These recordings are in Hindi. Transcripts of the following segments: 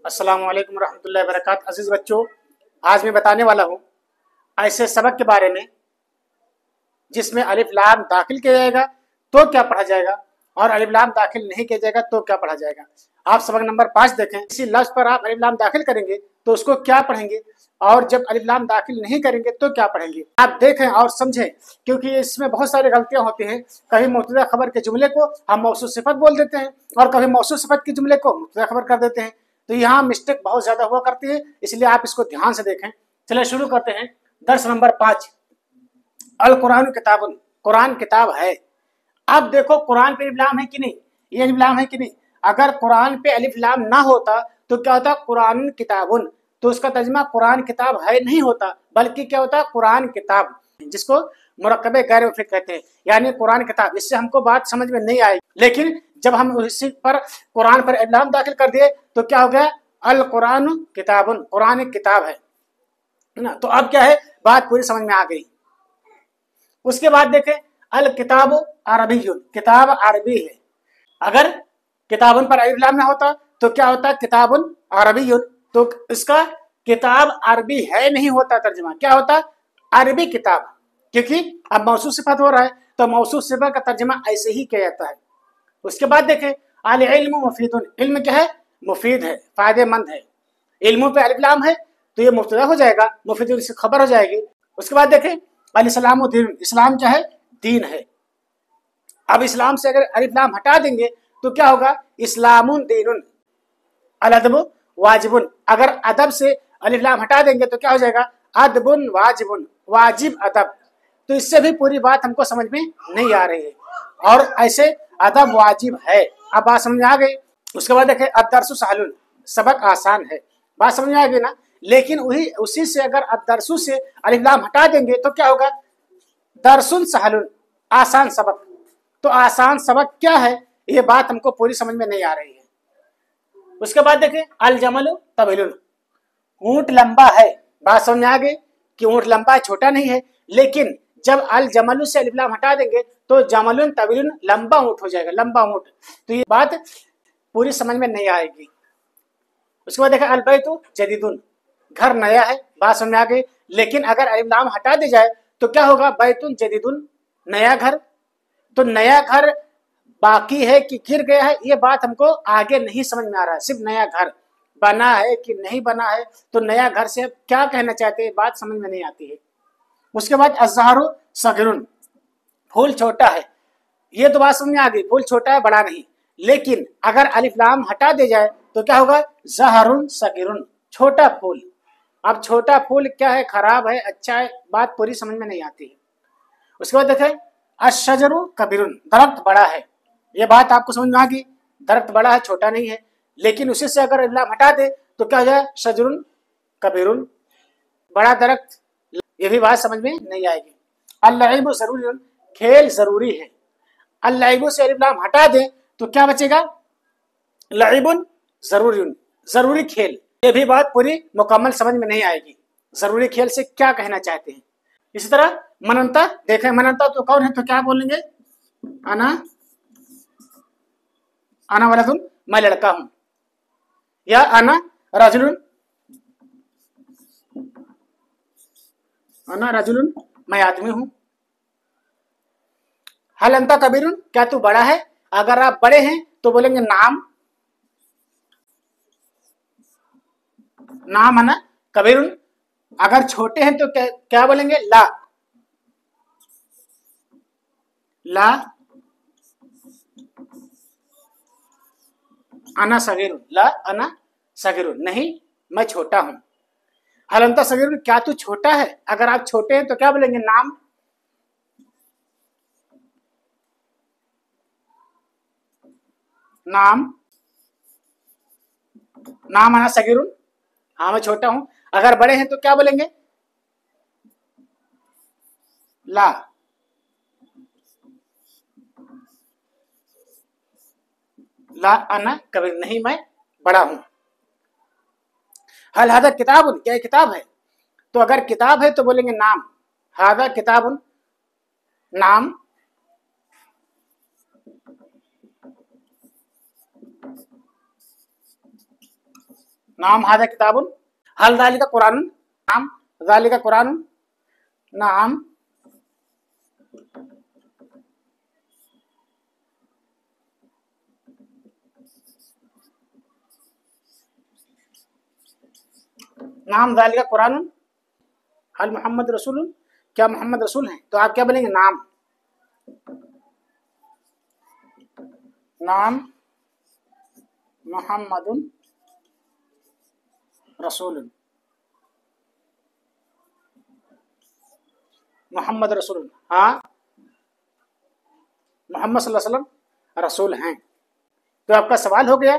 अस्सलाम वालेकुम रहमतुल्लाहि व बरकातहू। अजीज़ बच्चों, आज मैं बताने वाला हूँ ऐसे सबक के बारे में जिसमें अलिफ लाम दाखिल किया जाएगा तो क्या पढ़ा जाएगा और अलिफ लाम दाखिल नहीं किया जाएगा तो क्या पढ़ा जाएगा। आप सबक नंबर 5 देखें। किसी लफ्ज़ पर आप अलिफ लाम दाखिल करेंगे तो उसको क्या पढ़ेंगे और जब अलिफ लाम दाखिल नहीं करेंगे तो क्या पढ़ेंगे। आप देखें और समझें, क्योंकि इसमें बहुत सारी गलतियां होती हैं। कभी मुब्तदा खबर के जुमले को हम मौसूफ सिफत बोल देते हैं और कभी मौसूफ सिफत के जुमले को मुब्तदा खबर कर देते हैं। तो यहाँ मिस्टेक बहुत ज़्यादा हुआ करती है, इसलिए आप इसको ध्यान से देखें। चलिए शुरू करते हैं। दर्स नंबर 5, अल कुरान किताबुन, कुरान किताब है। अब देखो कुरान पे अलिफ लाम है कि नहीं, ये अलिफ लाम है कि नहीं। अगर कुरान पे अलिफ लाम ना होता तो क्या होता, कुरान किताबुन, तो उसका तर्जुमा कुरान किताब है नहीं होता, बल्कि क्या होता, कुरान किताब, जिसको मुरक्कबे गैर मुफीद कहते हैं, यानी कुरान किताब। इससे हमको बात समझ में नहीं आएगी, लेकिन जब हम उसी पर कुरान पर अलिफ लाम दाखिल कर दिए तो क्या हो गया, अल कुरान किताबुन, कुरान एक किताब है ना। तो अब क्या है, बात पूरी समझ में आ गई। उसके बाद देखें, अल किताब अरबियुन, किताब अरबी है। अगर किताबुन पर अलिफ लाम ना होता तो क्या होता, किताबुन अरबियुन, तो इसका किताब अरबी है नहीं होता, तर्जुमा क्या होता, अरबी किताब। क्योंकि अब मौसूफ सिफत हो रहा है तो मौसूफ सिफत का तर्जुमा ऐसे ही किया जाता है। उसके बाद देखें, अल इल्म मुफीदुन, इल्म क्या है, मुफीद है, फायदेमंद है। इल्मों पे अलिफ लाम है तो ये मुब्तदा हो जाएगा, मुफीदुन से खबर हो जाएगी। उसके बाद देखें, अल इस्लाम दीन, इस्लाम क्या है, दीन है। अब इस्लाम से अगर अलिफ लाम हटा देंगे तो क्या होगा, इस्लामुन दीनुन, अल अदब वाजिबुन। अगर अदब से अलिफ लाम हटा देंगे तो क्या हो जाएगा, अदबुन वाजिबुन, वाजिब अदब। तो इससे भी पूरी बात हमको समझ में नहीं आ रही है, और ऐसे अदब वाजिब है। अब बात समझ में आ गई। उसके बाद देखें, अदरसु सहलुन, सबक आसान है। बात समझ में आ गई ना। लेकिन वही उसी से अगर अदरसु से अलिफ लाम हटा देंगे तो क्या होगा, दरसुन सहलुन, आसान सबक। तो आसान सबक क्या है, ये बात हमको पूरी समझ में नहीं आ रही है। उसके बाद देखें, अल जमल तवीलुन, ऊंट लंबा है। बात समझ में आ गई कि ऊंट लंबा है, छोटा नहीं है। लेकिन जब अल जमलु से अलिफ लाम हटा देंगे तो जमलुन तवीलुन, लंबा ऊंट हो जाएगा, लंबा ऊंट। तो ये बात पूरी समझ में नहीं आएगी। उसके बाद देखें, अल बैतु जदीदुन, घर नया है। बात समझ में आ गई। लेकिन अगर अलिफ लाम हटा दी जाए तो क्या होगा, बैतुन जदीदुन, नया घर। तो नया घर बाकी है कि गिर गया है, ये बात हमको आगे नहीं समझ में आ रहा है। सिर्फ नया घर बना है कि नहीं बना है, तो नया घर से क्या कहना चाहते हैं, बात समझ में नहीं आती है। उसके बाद अज़हरु सगरुन, फूल छोटा है। ये तो बात समझ में आ गई, फूल छोटा है, बड़ा नहीं। लेकिन अगर अलिफ लाम हटा दे जाए तो क्या होगा, ज़हरुन सगिरुन, छोटा फूल। अब छोटा फूल क्या है, खराब है, अच्छा है, बात पूरी समझ में नहीं आती है। उसके बाद देखें, अशजरु कबीरुन, दरख्त बड़ा है। ये बात आपको समझ में आ गई, दरख्त बड़ा है, छोटा नहीं है। लेकिन उसी से अगर लाम हटा दे तो क्या हो जाए, शजरुन कबीरुन, बड़ा दरख्त। ये भी बात समझ में नहीं आएगी। अल-लईबु ज़रूरी, खेल जरूरी है। अल-लईबु से अलिफ लाम हटा दे तो क्या बचेगा, लईबुन ज़रूरी, जरूरी खेल। ये भी बात पूरी मुकम्मल समझ में नहीं आएगी, जरूरी खेल से क्या कहना चाहते हैं। इसी तरह मनंता देखें, मनंता तो कौन है, तो क्या बोलेंगे, अना, अना वलदुन, मैं लड़का हूं, या अना रजुलुन, अना रजुलुन, मैं आदमी हूं। हल अंता कबीरुन, क्या तू बड़ा है। अगर आप बड़े हैं तो बोलेंगे नाम, नाम अना कबीरुन। अगर छोटे हैं तो क्या बोलेंगे, ला, ला अना सगीरुन, ला अना सगीरुन, नहीं मैं छोटा हूं। हलंता सगीरुन, क्या तू छोटा है। अगर आप छोटे हैं तो क्या बोलेंगे, नाम, नाम, नाम अना सगीरुन, हाँ मैं छोटा हूं। अगर बड़े हैं तो क्या बोलेंगे, ला, ला अना कबीर, नहीं मैं बड़ा हूं। हल हादा किताबुन, क्या किताब है। तो अगर किताब है तो बोलेंगे नाम, हादा किताबुन, नाम। नाम हादा किताबुन, हल ज़ालिका कुरानुन, नाम ज़ालिका कुरानुन, नाम नाम ज़ालिका कुरानुन, हल मोहम्मद रसूलुन, क्या मोहम्मद रसूल हैं? तो आप क्या बोलेंगे? नाम, नाम मोहम्मदुन रसूलुन, मोहम्मद रसूल, हाँ मोहम्मद सल्लल्लाहु अलैहि वसल्लम रसूल हैं। तो आपका सवाल हो गया।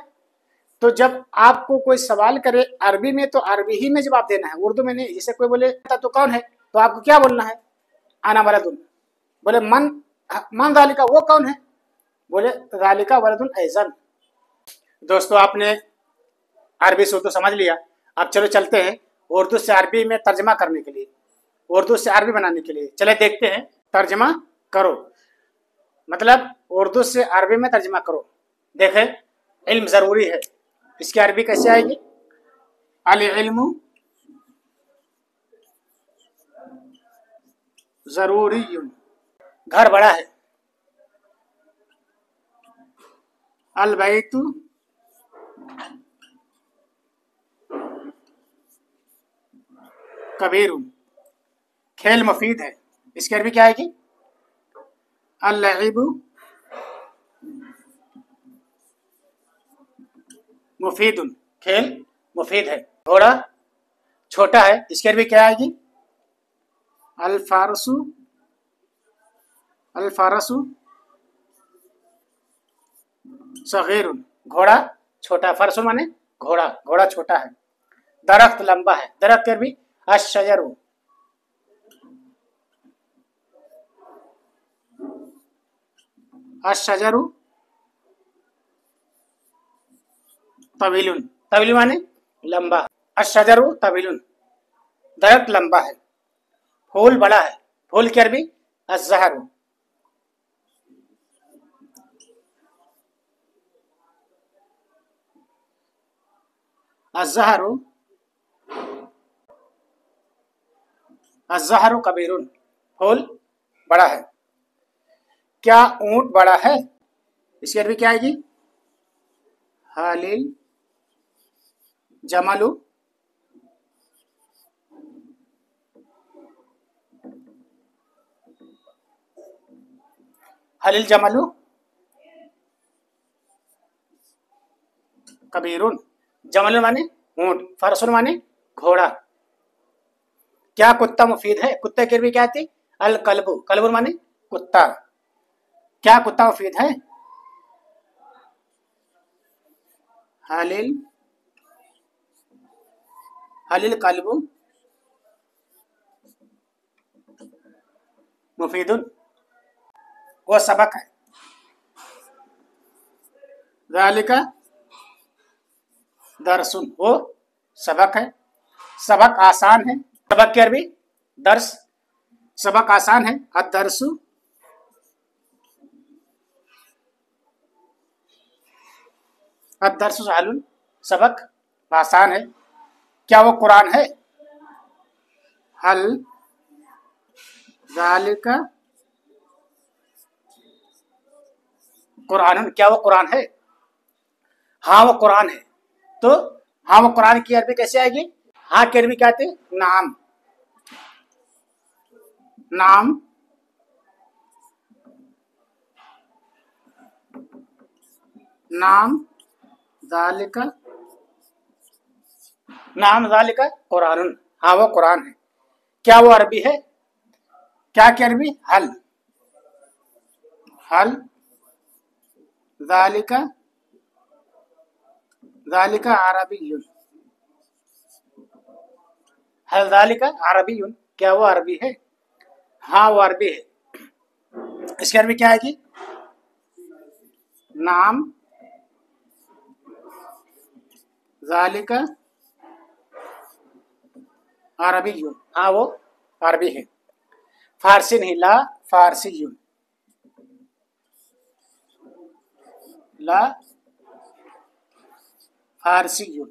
तो जब आपको कोई सवाल करे अरबी में तो अरबी ही में जवाब देना है, उर्दू में नहीं। जैसे कोई बोले तो कौन है, तो आपको क्या बोलना है? आना वलदुन। बोले मन, मन ज़ालिका, वो कौन है? बोले ज़ालिका वलदुन ऐज़न। दोस्तों आपने अरबी से उर्दू समझ लिया। अब चलो चलते हैं उर्दू से अरबी में तर्जमा करने के लिए, उर्दू से अरबी बनाने के लिए। चले देखते हैं, तर्जमा करो, मतलब उर्दू से अरबी में तर्जमा करो। देखें, इल्म ज़रूरी है, इसकी अरबी कैसे आएगी? अल इल्मु ज़रूरियुन, घर बड़ा है। अल बैतु कबीरुन, खेल मुफीद है। इसकी अरबी क्या आएगी? अल लइबु मुफीदुन, खेल मुफीद है। घोड़ा छोटा है, इसकी अरबी क्या आएगी? अल फारसु, अल फारसु सगीरुन, घोड़ा छोटा। फरसु माने घोड़ा, घोड़ा छोटा है। दरख्त लंबा है, दरख्त की अरबी अश्शजरु, अश्शजरु तवीलुन, तवील माने लंबा। अश्शजरु तवीलुन, दरख्त लंबा है। फूल बड़ा है, फूल की अरबी अज़्ज़हरु, अज़्ज़हरु, अज़्ज़हरु कबीरुन, फूल बड़ा है। क्या ऊंट बड़ा है? इसकी अरबी क्या आएगी? हालिल जमलु हलिल जमलु कबीरुन, जमल माने ऊंट, फरसुन माने घोड़ा। क्या कुत्ता मुफीद है? कुत्ते की अरबी क्या आती? अल कल्बु, कल्बु माने कुत्ता। क्या कुत्ता मुफीद है? हलिल, हलिल कल्बु मुफीदुन, वो सबक है। ज़ालिका दरसुन, वो सबक है। सबक आसान है, सबक की अरबी दर्स, सबक आसान है। अद-दरसु, अद-दरसु सहलुन, सबक आसान है। क्या वो कुरान है? हल ज़ालिका कुरान, क्या वो कुरान है? हाँ वो कुरान है। तो हाँ वो कुरान की अरबी कैसे आएगी? हाँ की अरबी क्या आती है? नाम, नाम नाम ज़ालिका, नाम ज़ालिका कुरानुन, हाँ वो कुरान है। क्या वो अरबी है? क्या की अरबी? हल, हल ज़ालिका, ज़ालिका अरबियुन, हल ज़ालिका अरबियुन, क्या वो अरबी है? हाँ वो अरबी है। इसकी अरबी क्या आएगी? नाम ज़ालिका अरबियुन, हाँ वो अरबी है। फारसी नहीं, ला फारसीयुन, ला फारसीयुन,